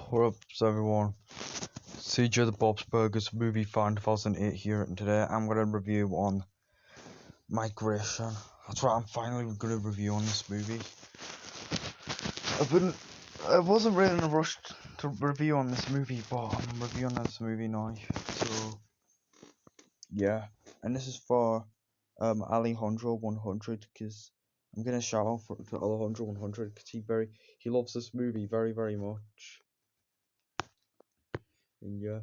What up, everyone? CJ the Bob's Burgers movie fan 2008 here, and today I'm going to review on Migration. That's right, I'm finally going to review on this movie. I wasn't really in a rush to review on this movie, but I'm reviewing this movie now. So, yeah. And this is for Alejandro 100, because I'm going to shout out to Alejandro 100, because he loves this movie very, very much. And yeah.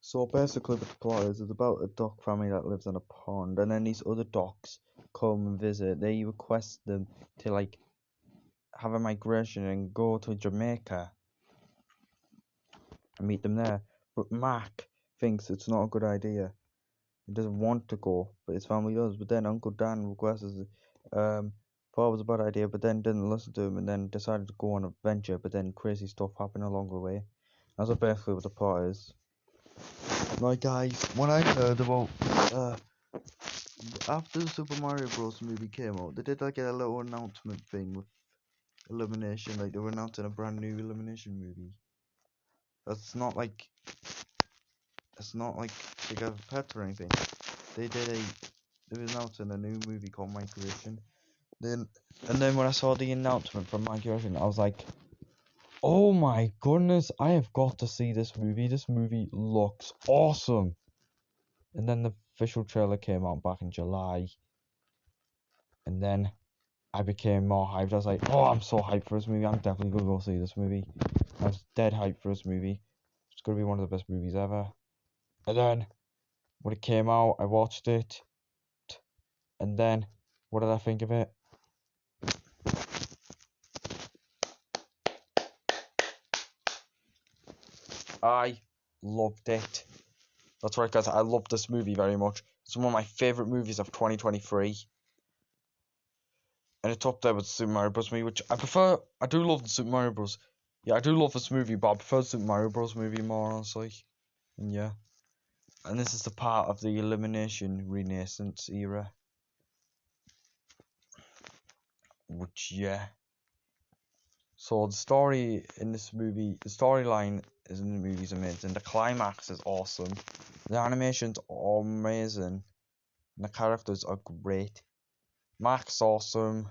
So basically what the plot is, it's about a duck family that lives in a pond, and then these other ducks come and visit. They request them to like have a migration and go to Jamaica and meet them there. But Mac thinks it's not a good idea. He doesn't want to go, but his family does. But then Uncle Dan requests thought it was a bad idea, but then didn't listen to him, and then decided to go on an adventure, but then crazy stuff happened along the way. That's basically what the plot is. Right guys, when I heard about after the Super Mario Bros. Movie came out, they did like a little announcement thing with Illumination, like they were announcing a brand new Illumination movie. It's not like they got pets or anything. They were announcing a new movie called Migration. And then when I saw the announcement from Migration, I was like, oh my goodness, I have got to see this movie. This movie looks awesome. And then the official trailer came out back in July. And then I became more hyped. I was like, oh, I'm so hyped for this movie. I'm definitely going to go see this movie. I was dead hyped for this movie. It's going to be one of the best movies ever. And then, when it came out, I watched it. And then, what did I think of it? I loved it. That's right, guys. I love this movie very much. It's one of my favorite movies of 2023. And it's up there with Super Mario Bros. Movie, which I prefer. I do love the Super Mario Bros. Yeah, I do love this movie, but I prefer the Super Mario Bros. Movie more, honestly. And yeah. And this is the part of the Illumination Renaissance era. Which, yeah. So the story in this movie, the storyline in the movie is amazing. The climax is awesome. The animations are amazing. And the characters are great. Mac's awesome.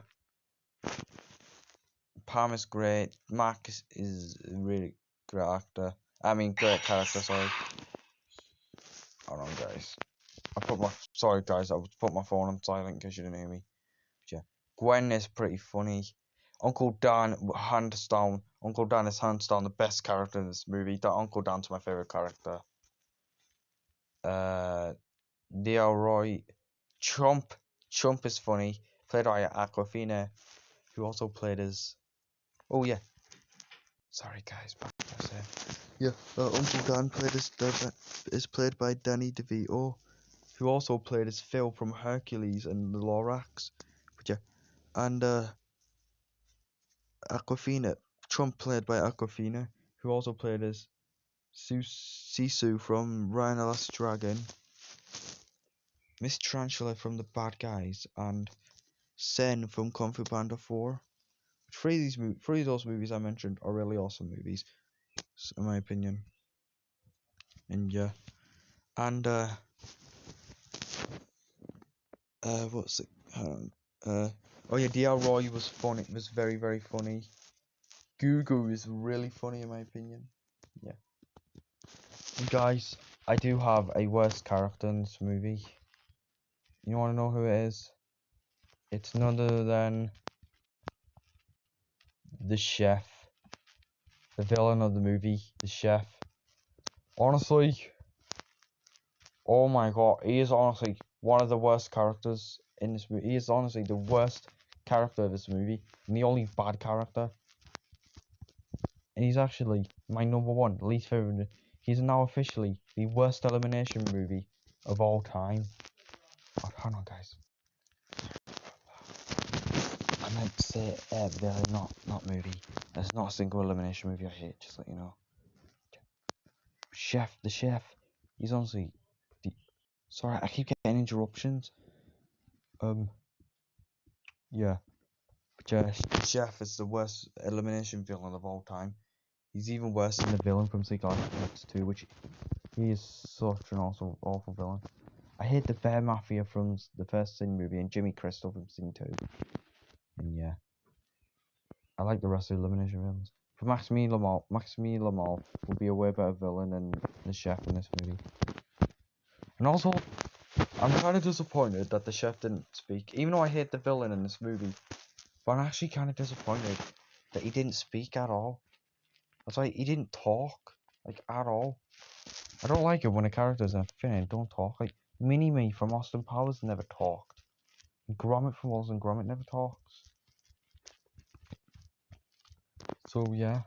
Pam is great. Mac is a really great actor. Great character, sorry. Hold on, guys. Sorry, guys, I put my phone on silent because you didn't hear me. Yeah. Gwen is pretty funny. Uncle Dan is hands down the best character in this movie. Uncle Dan's my favorite character. Roy Chump is funny, played by Aquafina, who also played as. Oh yeah. Sorry guys, yeah. Uncle Dan is played by Danny DeVito, who also played as Phil from Hercules and the Lorax. But yeah, and Aquafina, Trump played by Aquafina, who also played as Sisu from Ryan the Last Dragon, Miss Tarantula from The Bad Guys, and Sen from Kung Fu Panda 4. Three of those movies I mentioned are really awesome movies, in my opinion. And yeah, and what's it? Oh yeah, D.L. Roy was funny. It was very, very funny. Gugu is really funny in my opinion. Yeah. And guys, I do have a worst character in this movie. You want to know who it is? It's none other than the chef, the villain of the movie, the chef. Honestly, oh my god, he is honestly one of the worst characters in this movie. He is honestly the worst character of this movie, and the only bad character. And he's actually my #1 least favorite. He's now officially the worst elimination movie of all time. Oh, hold on, guys. I meant to say villain, not movie. There's not a single elimination movie I hate. Just let you know. The chef. He's honestly. Sorry, I keep getting interruptions. Yeah. The chef is the worst elimination villain of all time. He's even worse than the villain from Peacock 2, which he is such an awful villain. I hate the Bear Mafia from the first Sin movie and Jimmy Crystal from Sin 2. And yeah, I like the rest of the Illumination villains. For Maximilian Lamar would be a way better villain than the chef in this movie. And also, I'm kind of disappointed that the chef didn't speak. Even though I hate the villain in this movie, but I'm actually kind of disappointed that he didn't speak at all. That's why he didn't talk, like, at all. I don't like it when a character's in a film and don't talk. Like, Mini-Me from Austin Powers never talked. And Gromit from Wallace and Gromit never talks. So, yeah.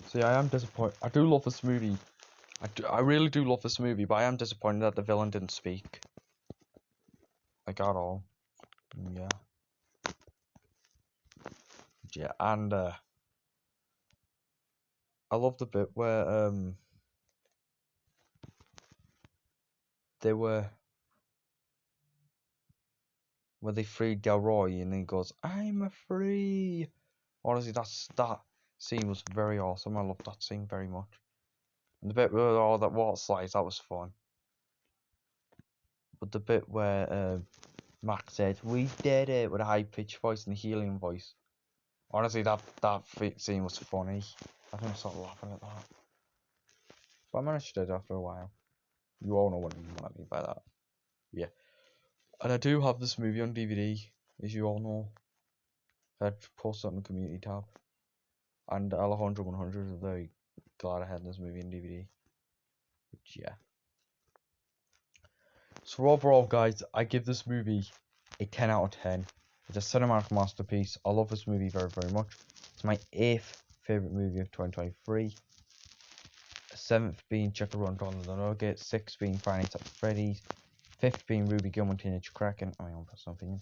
So, yeah, I am disappointed. I do love this movie. I really do love this movie, but I am disappointed that the villain didn't speak. Like, at all. Yeah. Yeah, and, I love the bit where, where they freed Delroy and he goes, "I'm free." Honestly, that scene was very awesome. I loved that scene very much. And the bit where all that water slides, that was fun. But the bit where Max said, "We did it," with a high pitched voice and a helium voice. Honestly, that scene was funny. I think I started laughing at that. But I managed to do it after a while. You all know what I mean by that. Yeah. And I do have this movie on DVD, as you all know. I'd post it on the community tab. And Alejandro 100 is very glad I had this movie on DVD. Which, yeah. So overall, guys, I give this movie a 10 out of 10. It's a cinematic masterpiece. I love this movie very, very much. It's my 8th favourite movie of 2023. 7th being Check Around Dawn of the Nugget. 6th being Five Nights at Freddy's. 5th being Ruby Gilmore Teenage Kraken. I mean, personal opinion.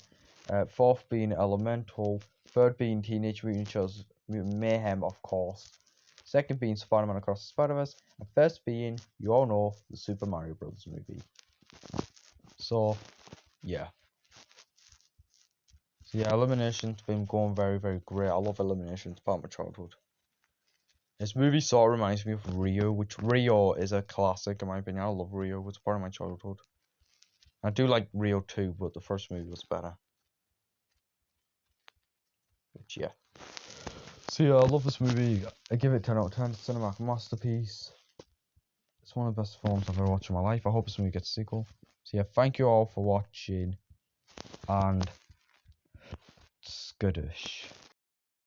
4th being Elemental. 3rd being Teenage Mutant Mayhem, of course. 2nd being Spider-Man Across the Spider-Verse. And 1st being, you all know, the Super Mario Bros. Movie. So, yeah. So yeah, Illumination's been going very, very great. I love Illumination. It's part of my childhood. This movie sort of reminds me of Rio, which Rio is a classic in my opinion. I love Rio. It's part of my childhood. I do like Rio too, but the first movie was better. Which, yeah. So yeah, I love this movie. I give it 10 out of 10. Cinematic masterpiece. It's one of the best films I've ever watched in my life. I hope this movie gets a sequel. So yeah, thank you all for watching. And skadoosh.